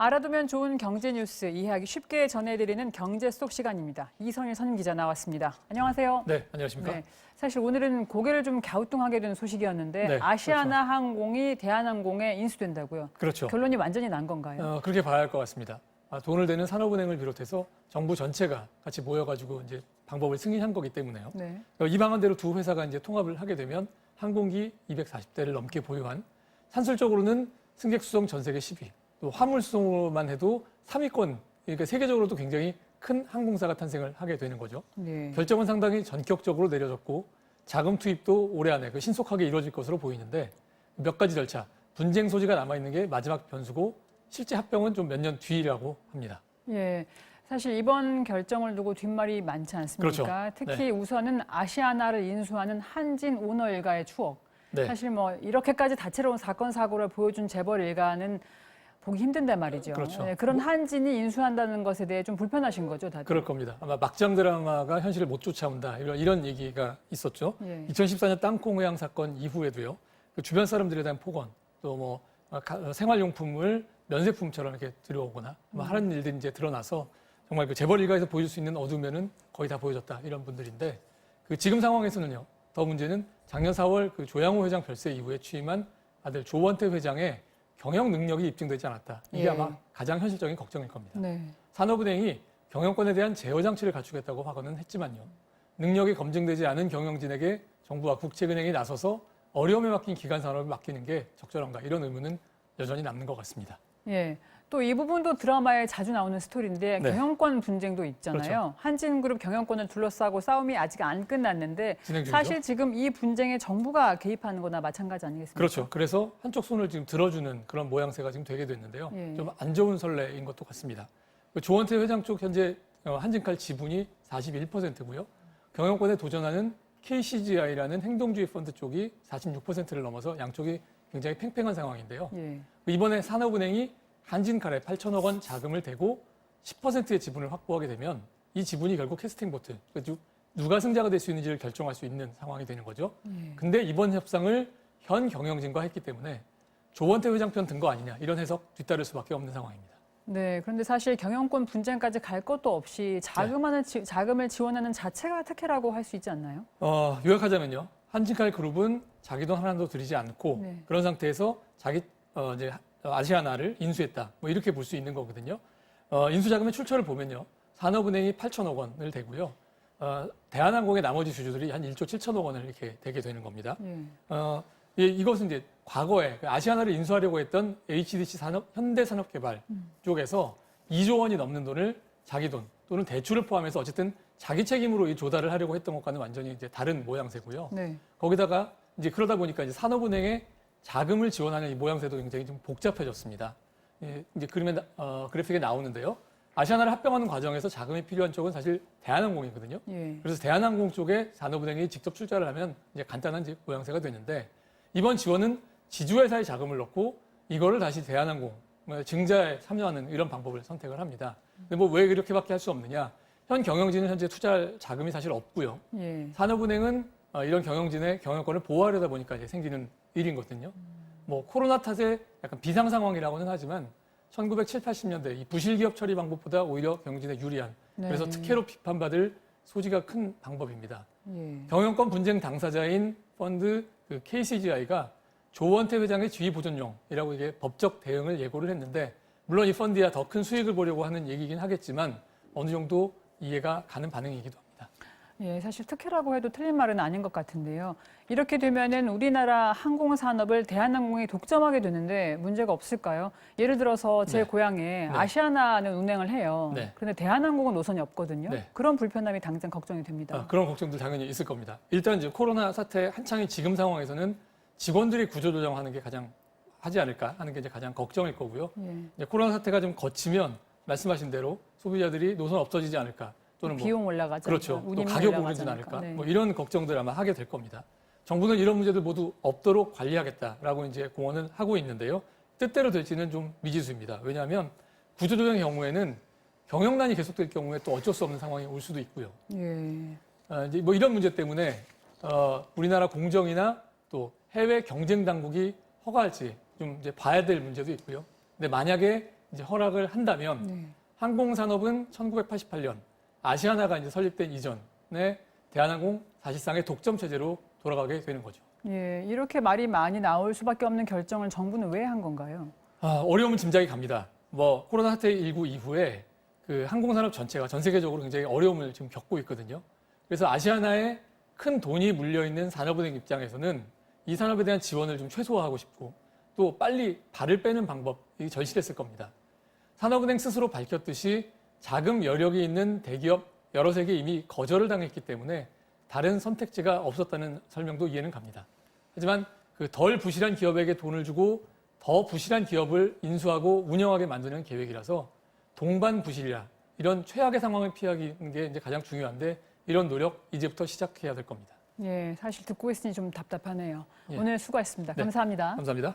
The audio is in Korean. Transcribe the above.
알아두면 좋은 경제 뉴스 이해하기 쉽게 전해드리는 경제 속 시간입니다. 이선일 선임기자 나왔습니다. 안녕하세요. 네, 안녕하십니까? 네, 사실 오늘은 고개를 좀 갸우뚱하게 된 소식이었는데 네, 아시아나 항공이 대한항공에 인수된다고요. 그렇죠. 결론이 완전히 난 건가요? 그렇게 봐야 할 것 같습니다. 돈을 대는 산업은행을 비롯해서 정부 전체가 같이 모여가지고 이제 방법을 승인한 거기 때문에요. 네. 이 방안대로 두 회사가 이제 통합을 하게 되면 항공기 240대를 넘게 보유한 산술적으로는 승객 수송 전 세계 10위, 또 화물 수송으로만 해도 3위권, 그러니까 세계적으로도 굉장히 큰 항공사가 탄생을 하게 되는 거죠. 네. 결정은 상당히 전격적으로 내려졌고 자금 투입도 올해 안에 신속하게 이루어질 것으로 보이는데 몇 가지 절차, 분쟁 소지가 남아있는 게 마지막 변수고 실제 합병은 좀 몇 년 뒤라고 합니다. 예. 사실 이번 결정을 두고 뒷말이 많지 않습니까? 그렇죠. 특히 네. 우선은 아시아나를 인수하는 한진 오너 일가의 추억. 네. 사실 뭐 이렇게까지 다채로운 사건 사고를 보여준 재벌 일가는 보기 힘든데 말이죠. 그렇죠. 네, 그런 한진이 인수한다는 것에 대해 좀 불편하신 거죠, 다들? 그럴 겁니다. 아마 막장 드라마가 현실을 못 쫓아온다 이런 얘기가 있었죠. 예. 2014년 땅콩 의향 사건 이후에도요. 그 주변 사람들에 대한 폭언, 또 뭐 생활용품을 면세품처럼 이렇게 들여오거나 하는 일들이 이제 드러나서 정말 그 재벌 일가에서 보여줄 수 있는 어두운 면은 거의 다 보여줬다 이런 분들인데 그 지금 상황에서는요. 더 문제는 작년 4월 그 조양호 회장 별세 이후에 취임한 아들 조원태 회장의 경영 능력이 입증되지 않았다. 이게 예. 아마 가장 현실적인 걱정일 겁니다. 네. 산업은행이 경영권에 대한 제어 장치를 갖추겠다고 확언은 했지만요. 능력이 검증되지 않은 경영진에게 정부와 국책은행이 나서서 어려움에 맡긴 기간 산업을 맡기는 게 적절한가 이런 의문은 여전히 남는 것 같습니다. 예. 또 이 부분도 드라마에 자주 나오는 스토리인데 네. 경영권 분쟁도 있잖아요. 그렇죠. 한진그룹 경영권을 둘러싸고 싸움이 아직 안 끝났는데 진행 중이죠. 사실 지금 이 분쟁에 정부가 개입하는 거나 마찬가지 아니겠습니까? 그렇죠. 그래서 한쪽 손을 지금 들어주는 그런 모양새가 지금 되게 됐는데요. 예. 좀 안 좋은 선례인 것도 같습니다. 그 조원태 회장 쪽 현재 한진칼 지분이 41%고요. 경영권에 도전하는 KCGI라는 행동주의 펀드 쪽이 46%를 넘어서 양쪽이 굉장히 팽팽한 상황인데요. 예. 이번에 산업은행이 한진칼에 8천억 원 자금을 대고 10%의 지분을 확보하게 되면 이 지분이 결국 캐스팅보트, 누가 승자가 될 수 있는지를 결정할 수 있는 상황이 되는 거죠. 예. 근데 이번 협상을 현 경영진과 했기 때문에 조원태 회장 편 든 거 아니냐 이런 해석 뒤따를 수밖에 없는 상황입니다. 네, 그런데 사실 경영권 분쟁까지 갈 것도 없이 자금을 지원하는 자체가 특혜라고 할 수 있지 않나요? 요약하자면요. 한진칼 그룹은 자기 돈 하나도 들이지 않고 네. 그런 상태에서 자기 이제 아시아나를 인수했다. 뭐 이렇게 볼 수 있는 거거든요. 인수 자금의 출처를 보면요. 산업은행이 8천억 원을 대고요. 대한항공의 나머지 주주들이 한 1조 7천억 원을 이렇게 대게 되는 겁니다. 이것은 이제 과거에 아시아나를 인수하려고 했던 HDC 현대산업개발 쪽에서 2조 원이 넘는 돈을 자기 돈 또는 대출을 포함해서 어쨌든 자기 책임으로 이 조달을 하려고 했던 것과는 완전히 이제 다른 모양새고요. 네. 거기다가 이제 그러다 보니까 이제 산업은행에 자금을 지원하는 이 모양새도 굉장히 좀 복잡해졌습니다. 이제 그래픽에 나오는데요. 아시아나를 합병하는 과정에서 자금이 필요한 쪽은 사실 대한항공이거든요. 예. 그래서 대한항공 쪽에 산업은행이 직접 출자를 하면 이제 간단한 모양새가 되는데 이번 지원은 지주회사의 자금을 넣고 이거를 다시 대한항공 증자에 참여하는 이런 방법을 선택을 합니다. 근데 뭐 왜 이렇게밖에 할 수 없느냐? 현 경영진은 현재 투자할 자금이 사실 없고요. 예. 산업은행은 이런 경영진의 경영권을 보호하려다 보니까 이제 생기는 일이거든요. 뭐 코로나 탓에 약간 비상 상황이라고는 하지만 1970, 80년대 이 부실기업 처리 방법보다 오히려 경영진에 유리한 그래서 네. 특혜로 비판받을 소지가 큰 방법입니다. 예. 경영권 분쟁 당사자인 펀드 그 KCGI가 조원태 회장의 지위 보존용이라고 이게 법적 대응을 예고를 했는데 물론 이 펀드야 더 큰 수익을 보려고 하는 얘기긴 하겠지만 어느 정도 이해가 가는 반응이기도 합니다. 예, 사실 특혜라고 해도 틀린 말은 아닌 것 같은데요. 이렇게 되면은 우리나라 항공산업을 대한항공이 독점하게 되는데 문제가 없을까요? 예를 들어서 제 네. 고향에 네. 아시아나는 운행을 해요. 네. 그런데 대한항공은 노선이 없거든요. 네. 그런 불편함이 당장 걱정이 됩니다. 그런 걱정도 당연히 있을 겁니다. 일단 이제 코로나 사태 한창인 지금 상황에서는 직원들이 구조조정하는 게 가장 하지 않을까 하는 게 이제 가장 걱정일 거고요. 예. 이제 코로나 사태가 좀 거치면 말씀하신 대로 소비자들이 노선 없어지지 않을까 또는 뭐 비용 올라가지 그렇죠. 않을까, 또 운임이 가격 올라가지 오르진 않을까 않을까. 네. 뭐 이런 걱정들 아마 하게 될 겁니다. 정부는 이런 문제들 모두 없도록 관리하겠다라고 이제 공언을 하고 있는데요. 뜻대로 될지는 좀 미지수입니다. 왜냐하면 구조조정의 경우에는 경영난이 계속될 경우에 또 어쩔 수 없는 상황이 올 수도 있고요. 예. 이제 뭐 이런 문제 때문에 우리나라 공정이나 또 해외 경쟁 당국이 허가할지 좀 이제 봐야 될 문제도 있고요. 근데 만약에 이제 허락을 한다면 네. 항공산업은 1988년 아시아나가 이제 설립된 이전에 대한항공 사실상의 독점 체제로 돌아가게 되는 거죠. 예, 이렇게 말이 많이 나올 수밖에 없는 결정을 정부는 왜 한 건가요? 어려움은 짐작이 갑니다. 뭐 코로나 사태19 이후에 그 항공산업 전체가 전 세계적으로 굉장히 어려움을 지금 겪고 있거든요. 그래서 아시아나에 큰 돈이 물려 있는 산업은행 입장에서는 이 산업에 대한 지원을 좀 최소화하고 싶고 또 빨리 발을 빼는 방법이 절실했을 겁니다. 산업은행 스스로 밝혔듯이 자금 여력이 있는 대기업 여러 세계 이미 거절을 당했기 때문에 다른 선택지가 없었다는 설명도 이해는 갑니다. 하지만 그 덜 부실한 기업에게 돈을 주고 더 부실한 기업을 인수하고 운영하게 만드는 계획이라서 동반 부실이라 이런 최악의 상황을 피하는 게 이제 가장 중요한데 이런 노력 이제부터 시작해야 될 겁니다. 예, 사실 듣고 있으니 좀 답답하네요. 예. 오늘 수고하셨습니다. 네. 감사합니다. 감사합니다.